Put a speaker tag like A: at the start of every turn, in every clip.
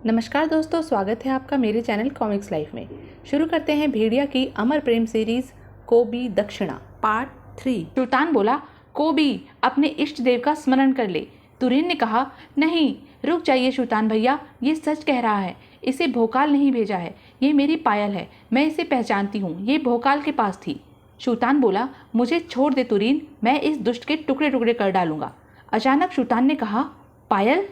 A: नमस्कार दोस्तों, स्वागत है आपका मेरे चैनल कॉमिक्स लाइफ में। शुरू करते हैं भेड़िया की अमर प्रेम सीरीज कोबी दक्षिणा पार्ट 3। सुल्तान बोला, कोबी अपने इष्ट देव का स्मरण कर ले। तुरीन ने कहा, नहीं रुक जाइए सुल्तान भैया, ये सच कह रहा है। इसे भोकाल नहीं भेजा है, ये मेरी पायल है, मैं इसे पहचानती हूँ, ये भोकाल के पास थी। सुल्तान बोला, मुझे छोड़ दे तुरीन, मैं इस दुष्ट के टुकड़े टुकड़े कर डालूंगा। अचानक सुल्तान ने कहा, पायल?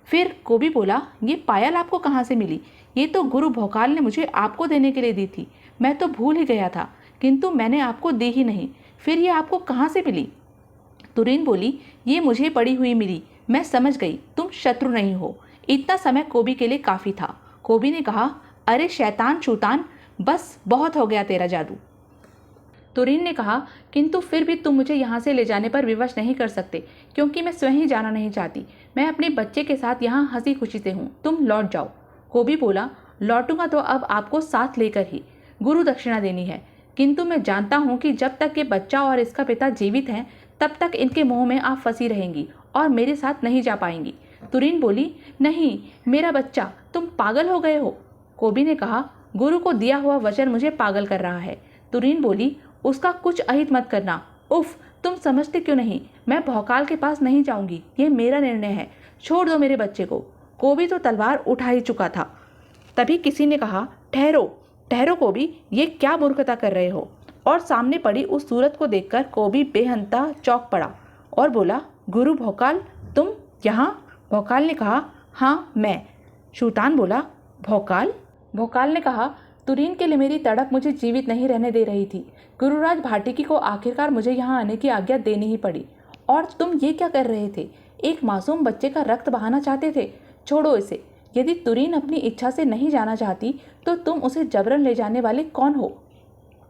A: फिर कोबी बोला, ये पायल आपको कहाँ से मिली? ये तो गुरु भोकाल ने मुझे आपको देने के लिए दी थी। मैं तो भूल ही गया था, किंतु मैंने आपको दी ही नहीं। फिर ये आपको कहाँ से मिली? तुरीन बोली, ये मुझे पड़ी हुई मिली। मैं समझ गई तुम शत्रु नहीं हो। इतना समय कोबी के लिए काफ़ी था। कोबी ने कहा, अरे शैतान शूतान, बस बहुत हो गया तेरा जादू। तुरीन ने कहा, किंतु फिर भी तुम मुझे यहाँ से ले जाने पर विवश नहीं कर सकते, क्योंकि मैं स्वयं ही जाना नहीं चाहती। मैं अपने बच्चे के साथ यहाँ हंसी खुशी से हूँ, तुम लौट जाओ। कोबी बोला, लौटूंगा तो अब आपको साथ लेकर ही। गुरु दक्षिणा देनी है, किंतु मैं जानता हूँ कि जब तक ये बच्चा और इसका पिता जीवित हैं तब तक इनके मोह में आप फंसी रहेंगी और मेरे साथ नहीं जा पाएंगी। तुरीन बोली, नहीं मेरा बच्चा, तुम पागल हो गए हो। कोबी ने कहा, गुरु को दिया हुआ वचन मुझे पागल कर रहा है। तुरीन बोली, उसका कुछ अहित मत करना। उफ, तुम समझते क्यों नहीं? मैं भौकाल के पास नहीं जाऊंगी, ये मेरा निर्णय है। छोड़ दो मेरे बच्चे को। कोबी तो तलवार उठा ही चुका था। तभी किसी ने कहा, ठहरो ठहरो कोबी, ये क्या मूर्खता कर रहे हो? और सामने पड़ी उस सूरत को देखकर कोबी बेहंता चौंक पड़ा और बोला, गुरु भौकाल, तुम यहाँ? भौकाल ने कहा, हाँ मैं। सुल्तान बोला, भौकाल? भौकाल ने कहा, तुरीन के लिए मेरी तड़प मुझे जीवित नहीं रहने दे रही थी। गुरुराज भाटिकी को आखिरकार मुझे यहाँ आने की आज्ञा देनी ही पड़ी। और तुम ये क्या कर रहे थे? एक मासूम बच्चे का रक्त बहाना चाहते थे? छोड़ो इसे। यदि तुरीन अपनी इच्छा से नहीं जाना चाहती तो तुम उसे जबरन ले जाने वाले कौन हो?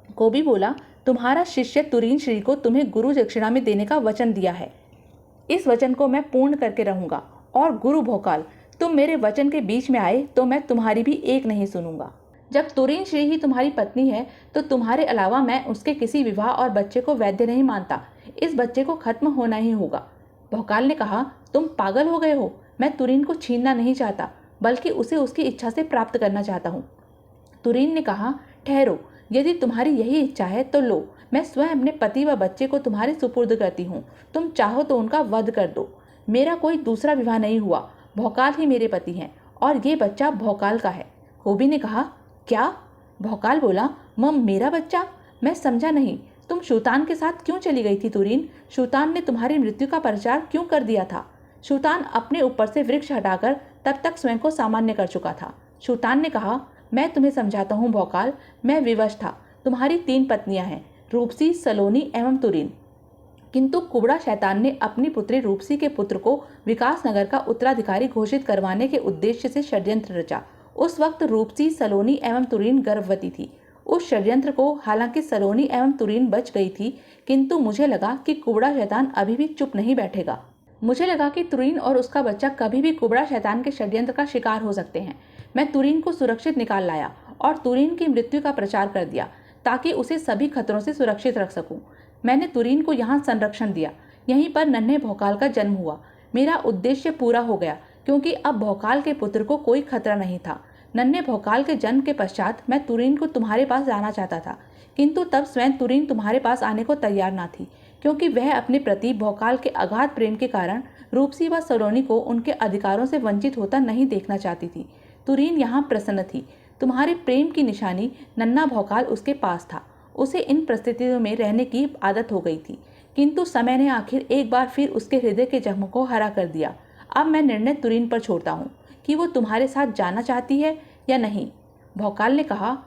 A: कोबी बोला, तुम्हारा शिष्य तुरीन श्री को तुम्हें गुरु दक्षिणा में देने का वचन दिया है। इस वचन को मैं पूर्ण करके रहूंगा। और गुरु भोकाल, तुम मेरे वचन के बीच में आए तो मैं तुम्हारी भी एक नहीं सुनूंगा। जब तुरीन श्री ही तुम्हारी पत्नी है तो तुम्हारे अलावा मैं उसके किसी विवाह और बच्चे को वैध नहीं मानता। इस बच्चे को खत्म होना ही होगा। भौकाल ने कहा, तुम पागल हो गए हो? मैं तुरीन को छीनना नहीं चाहता, बल्कि उसे उसकी इच्छा से प्राप्त करना चाहता हूँ। तुरीन ने कहा, ठहरो, यदि तुम्हारी यही इच्छा है तो लो, मैं स्वयं अपने पति व बच्चे को तुम्हारे सुपुर्द करती हूँ। तुम चाहो तो उनका वध कर दो। मेरा कोई दूसरा विवाह नहीं हुआ, भौकाल ही मेरे पति हैं और ये बच्चा भौकाल का है। कोबी ने कहा, क्या? भौकाल बोला, मेरा बच्चा? मैं समझा नहीं, तुम सुल्तान के साथ क्यों चली गई थी तुरीन? सुल्तान ने तुम्हारी मृत्यु का प्रचार क्यों कर दिया था? सुल्तान अपने ऊपर से वृक्ष हटाकर तब तक स्वयं को सामान्य कर चुका था। सुल्तान ने कहा, मैं तुम्हें समझाता हूँ भौकाल, मैं विवश था। तुम्हारी 3 पत्नियां हैं, रूपसी, सलोनी एवं तुरीन। किंतु कुबड़ा शैतान ने अपनी पुत्री रूपसी के पुत्र को विकास नगर का उत्तराधिकारी घोषित करवाने के उद्देश्य से षड्यंत्र रचा। उस वक्त रूपसी, सलोनी एवं तुरीन गर्भवती थी। उस षड्यंत्र को हालांकि सलोनी एवं तुरीन बच गई थी, किंतु मुझे लगा कि कुबड़ा शैतान अभी भी चुप नहीं बैठेगा। मुझे लगा कि तुरीन और उसका बच्चा कभी भी कुबड़ा शैतान के षड्यंत्र का शिकार हो सकते हैं। मैं तुरीन को सुरक्षित निकाल लाया और तुरीन की मृत्यु का प्रचार कर दिया ताकि उसे सभी खतरों से सुरक्षित रख सकूं। मैंने तुरीन को यहाँ संरक्षण दिया। यहीं पर नन्हे भौकाल का जन्म हुआ। मेरा उद्देश्य पूरा हो गया, क्योंकि अब भौकाल के पुत्र को कोई खतरा नहीं था। नन्हे भौकाल के जन्म के पश्चात मैं तुरीन को तुम्हारे पास लाना चाहता था, किंतु तब स्वयं तुरीन तुम्हारे पास आने को तैयार ना थी, क्योंकि वह अपने प्रति भौकाल के अगाध प्रेम के कारण रूपसी व सलोनी को उनके अधिकारों से वंचित होता नहीं देखना चाहती थी। तुरीन यहाँ प्रसन्न थी। तुम्हारे प्रेम की निशानी नन्हा भौकाल उसके पास था। उसे इन परिस्थितियों में रहने की आदत हो गई थी, किंतु समय ने आखिर एक बार फिर उसके हृदय के जख्म को हरा कर दिया। अब मैं निर्णय तुरीन पर छोड़ता हूँ कि वो तुम्हारे साथ जाना चाहती है या नहीं। भौकाल ने कहा,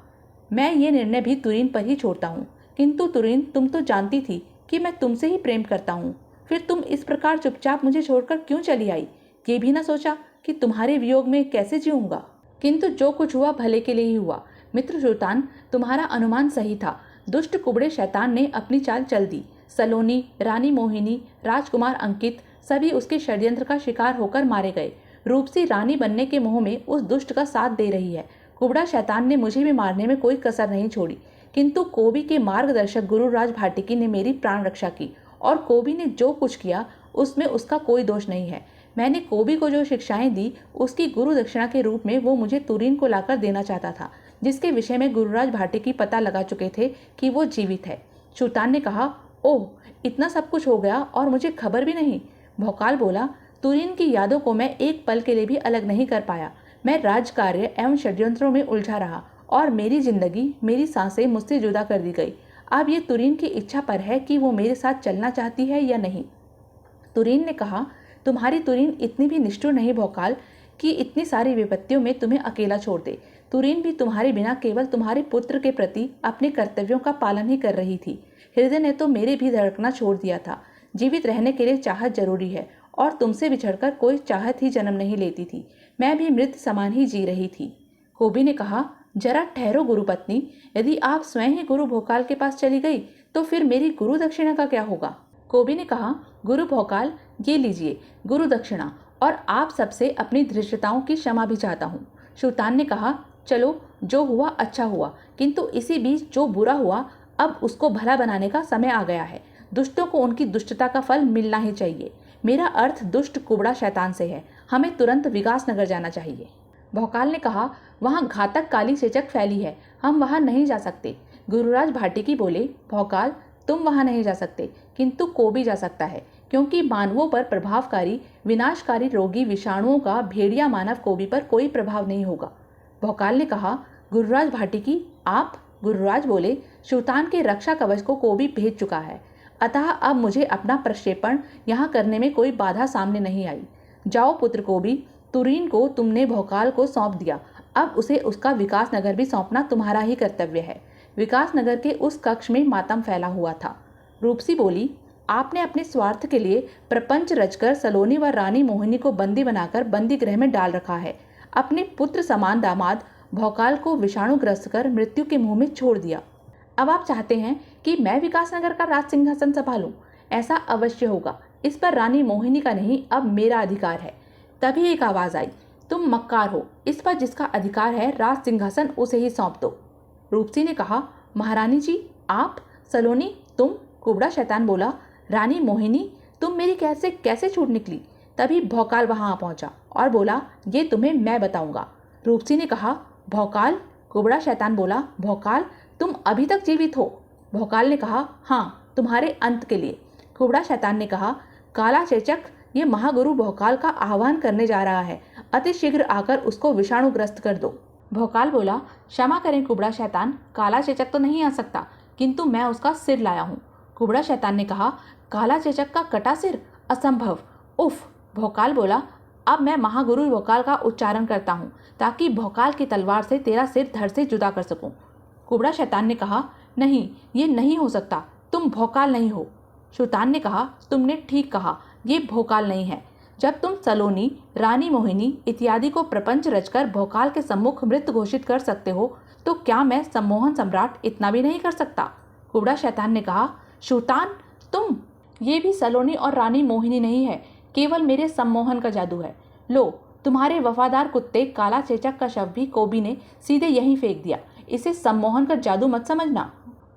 A: मैं ये निर्णय भी तुरीन पर ही छोड़ता हूँ। किंतु तुरीन, तुम तो जानती थी कि मैं तुमसे ही प्रेम करता हूँ, फिर तुम इस प्रकार चुपचाप मुझे छोड़कर क्यों चली आई? ये भी ना सोचा कि तुम्हारे वियोग में कैसे जीऊंगा? किंतु जो कुछ हुआ भले के लिए ही हुआ। मित्र सुल्तान, तुम्हारा अनुमान सही था। दुष्ट कुबड़े शैतान ने अपनी चाल चल दी। सलोनी, रानी मोहिनी, राजकुमार अंकित सभी उसके षड्यंत्र का शिकार होकर मारे गए। रूपसी रानी बनने के मोह में उस दुष्ट का साथ दे रही है। कुबड़ा शैतान ने मुझे भी मारने में कोई कसर नहीं छोड़ी, किंतु कोबी के मार्गदर्शक गुरुराज भाटिकी ने मेरी प्राण रक्षा की। और कोबी ने जो कुछ किया उसमें उसका कोई दोष नहीं है। मैंने कोबी को जो शिक्षाएं दी उसकी गुरु दक्षिणा के रूप में वो मुझे तुरीन को लाकर देना चाहता था, जिसके विषय में गुरुराज भाटिकी पता लगा चुके थे कि वो जीवित है। सुल्तान ने कहा, ओह, इतना सब कुछ हो गया और मुझे खबर भी नहीं। भौकाल बोला, तुरीन की यादों को मैं एक पल के लिए भी अलग नहीं कर पाया। मैं राजकार्य एवं षड्यंत्रों में उलझा रहा और मेरी जिंदगी, मेरी सांसें मुझसे जुदा कर दी गई। अब ये तुरीन की इच्छा पर है कि वो मेरे साथ चलना चाहती है या नहीं। तुरीन ने कहा, तुम्हारी तुरीन इतनी भी निष्ठुर नहीं भौकाल कि इतनी सारी विपत्तियों में तुम्हें अकेला छोड़ दे। तुरीन भी तुम्हारे बिना केवल तुम्हारे पुत्र के प्रति अपने कर्तव्यों का पालन ही कर रही थी। हृदय ने तो मेरे भी धड़कना छोड़ दिया था। जीवित रहने के लिए चाहत जरूरी है और तुमसे बिछड़कर कोई चाहत ही जन्म नहीं लेती थी। मैं भी मृत समान ही जी रही थी। कोबी ने कहा, जरा ठहरो गुरुपत्नी, यदि आप स्वयं ही गुरु भोकाल के पास चली गई तो फिर मेरी गुरु दक्षिणा का क्या होगा। कोबी ने कहा, गुरु भोकाल, ये लीजिए गुरु दक्षिणा, और आप सबसे अपनी धृष्टताओं की क्षमा भी चाहता हूँ। सुल्तान ने कहा, चलो, जो हुआ अच्छा हुआ, किंतु इसी बीच जो बुरा हुआ अब उसको भला बनाने का समय आ गया है। दुष्टों को उनकी दुष्टता का फल मिलना ही चाहिए। मेरा अर्थ दुष्ट कुबड़ा शैतान से है। हमें तुरंत विकासनगर जाना चाहिए। भौकाल ने कहा, वहाँ घातक काली चेचक फैली है, हम वहाँ नहीं जा सकते। गुरुराज भाटिकी बोले, भौकाल, तुम वहाँ नहीं जा सकते, किंतु कोबी जा सकता है, क्योंकि मानवों पर प्रभावकारी विनाशकारी रोगी विषाणुओं का भेड़िया मानव कोबी पर कोई प्रभाव नहीं होगा। भौकाल ने कहा, गुरुराज भाटिकी, आप? गुरुराज बोले, सुल्तान के रक्षा कवच को कोबी भेज चुका है, अतः अब मुझे अपना प्रक्षेपण यहाँ करने में कोई बाधा सामने नहीं आई। जाओ पुत्र कोबी, तुरीन को तुमने भौकाल को सौंप दिया, अब उसे उसका विकासनगर भी सौंपना तुम्हारा ही कर्तव्य है। विकासनगर के उस कक्ष में मातम फैला हुआ था। रूपसी बोली, आपने अपने स्वार्थ के लिए प्रपंच रचकर सलोनी व रानी मोहिनी को बंदी बनाकर बंदी गृह में डाल रखा है। अपने पुत्र समान दामाद भौकाल को विषाणुग्रस्त कर मृत्यु के मुंह में छोड़ दिया। अब आप चाहते हैं कि मैं विकासनगर का राज सिंहासन संभालूं? ऐसा अवश्य होगा। इस पर रानी मोहिनी का नहीं, अब मेरा अधिकार है। तभी एक आवाज आई, तुम मक्कार हो, इस पर जिसका अधिकार है राज सिंहासन उसे ही सौंप दो। रूपसी ने कहा, महारानी जी, आप? सलोनी, तुम? कुबड़ा शैतान बोला, रानी मोहिनी, तुम मेरी कैसे कैसे छूट निकली? तभी भौकाल वहां पहुंचा और बोला, ये तुम्हें मैं बताऊंगा। रूपसी ने कहा, भौकाल? कुबड़ा शैतान बोला, भौकाल, तुम अभी तक जीवित हो? भौकाल ने कहा, हाँ, तुम्हारे अंत के लिए। कुबड़ा शैतान ने कहा, काला चेचक ये महागुरु भौकाल का आह्वान करने जा रहा है, अति शीघ्र आकर उसको विषाणुग्रस्त कर दो। भौकाल बोला, क्षमा करें कुबड़ा शैतान, काला चेचक तो नहीं आ सकता, किंतु मैं उसका सिर लाया हूँ। कुबड़ा शैतान ने कहा, काला चेचक का कटा सिर? असंभव। उफ। भौकाल बोला, अब मैं महागुरु भौकाल का उच्चारण करता हूँ ताकि भौकाल की तलवार से तेरा सिर धड़ से जुदा कर सकूं। कुबड़ा शैतान ने कहा, नहीं, ये नहीं हो सकता, तुम भौकाल नहीं हो। सुल्तान ने कहा, तुमने ठीक कहा, ये भौकाल नहीं है। जब तुम सलोनी, रानी मोहिनी इत्यादि को प्रपंच रचकर भौकाल के सम्मुख मृत घोषित कर सकते हो, तो क्या मैं सम्मोहन सम्राट इतना भी नहीं कर सकता? कुबड़ा शैतान ने कहा, सुल्तान, तुम? ये भी सलोनी और रानी मोहिनी नहीं है, केवल मेरे सम्मोहन का जादू है। लो, तुम्हारे वफादार कुत्ते काला चेचक का शव भी कोबी ने सीधे यहीं फेंक दिया। इसे सम्मोहन का जादू मत समझना,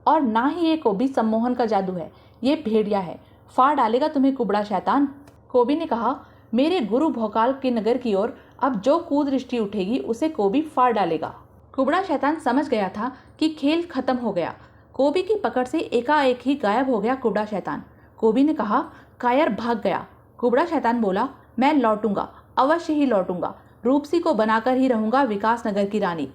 A: और ना ही ये कोबी सम्मोहन का जादू है, ये भेड़िया है, फाड़ डालेगा तुम्हें कुबड़ा शैतान। कोबी ने कहा, मेरे गुरु भौकाल के नगर की ओर अब जो कूदृष्टि उठेगी उसे कोबी फाड़ डालेगा। कुबड़ा शैतान समझ गया था कि खेल खत्म हो गया। कोबी की पकड़ से एकाएक ही गायब हो गया कुबड़ा शैतान। कोबी ने कहा, कायर भाग गया। कुबड़ा शैतान बोला, मैं लौटूंगा, अवश्य ही लौटूंगा, रूपसी को बनाकर ही रहूंगा विकासनगर की रानी।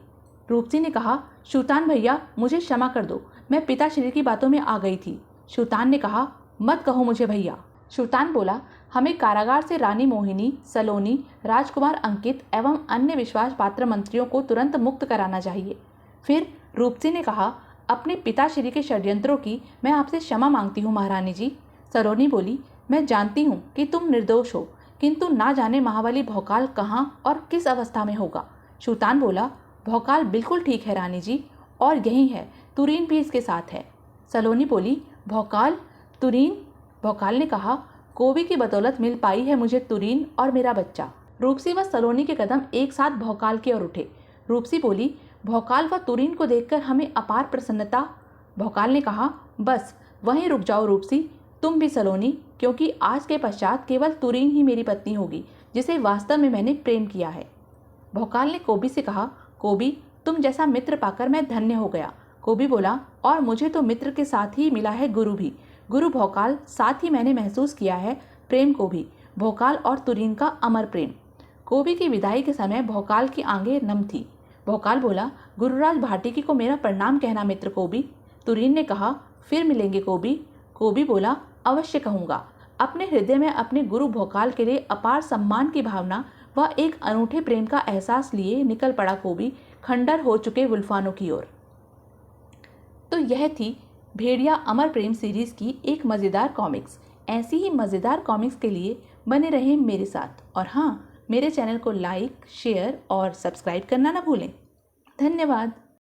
A: रूपसी ने कहा, सुल्तान भैया, मुझे क्षमा कर दो, मैं पिताश्री की बातों में आ गई थी। सुल्तान ने कहा, मत कहो मुझे भैया। सुल्तान बोला, हमें कारागार से रानी मोहिनी, सलोनी, राजकुमार अंकित एवं अन्य विश्वास पात्र मंत्रियों को तुरंत मुक्त कराना चाहिए। फिर रूपसी ने कहा, अपने पिताश्री के षड्यंत्रों की मैं आपसे क्षमा मांगती हूँ महारानी जी। सलोनी बोली, मैं जानती हूँ कि तुम निर्दोष हो, किंतु ना जाने महाबली भौकाल कहाँ और किस अवस्था में होगा। सुल्तान बोला, भौकाल बिल्कुल ठीक है रानी जी, और यही है, तुरीन भी इसके साथ है। सलोनी बोली, भौकाल? तुरीन? भौकाल ने कहा, कोबी की बदौलत मिल पाई है मुझे तुरीन और मेरा बच्चा। रूपसी व सलोनी के कदम एक साथ भौकाल की ओर उठे। रूपसी बोली, भौकाल व तुरीन को देखकर हमें अपार प्रसन्नता। भौकाल ने कहा, बस वहीं रुक जाओ रूपसी, तुम भी सलोनी, क्योंकि आज के पश्चात केवल तुरीन ही मेरी पत्नी होगी। जिसे वास्तव में मैंने प्रेम किया है। भौकाल ने कोबी से कहा, कोबी, तुम जैसा मित्र पाकर मैं धन्य हो गया। कोबी बोला, और मुझे तो मित्र के साथ ही मिला है गुरु भी। गुरु भौकाल, साथ ही मैंने महसूस किया है प्रेम को भी, भौकाल और तुरीन का अमर प्रेम। कोबी की विदाई के समय भौकाल की आंखें नम थी। भौकाल बोला, गुरुराज भाटिकी को मेरा प्रणाम कहना मित्र कोबी। तुरीन ने कहा, फिर मिलेंगे कोबी। कोबी बोला, अवश्य कहूँगा। अपने हृदय में अपने गुरु भौकाल के लिए अपार सम्मान की भावना व एक अनूठे प्रेम का एहसास लिए निकल पड़ा कोबी खंडर हो चुके वुल्फानों की ओर। तो यह थी भेड़िया अमर प्रेम सीरीज की एक मज़ेदार कॉमिक्स। ऐसी ही मज़ेदार कॉमिक्स के लिए बने रहें मेरे साथ, और हाँ, मेरे चैनल को लाइक, शेयर और सब्सक्राइब करना ना भूलें। धन्यवाद।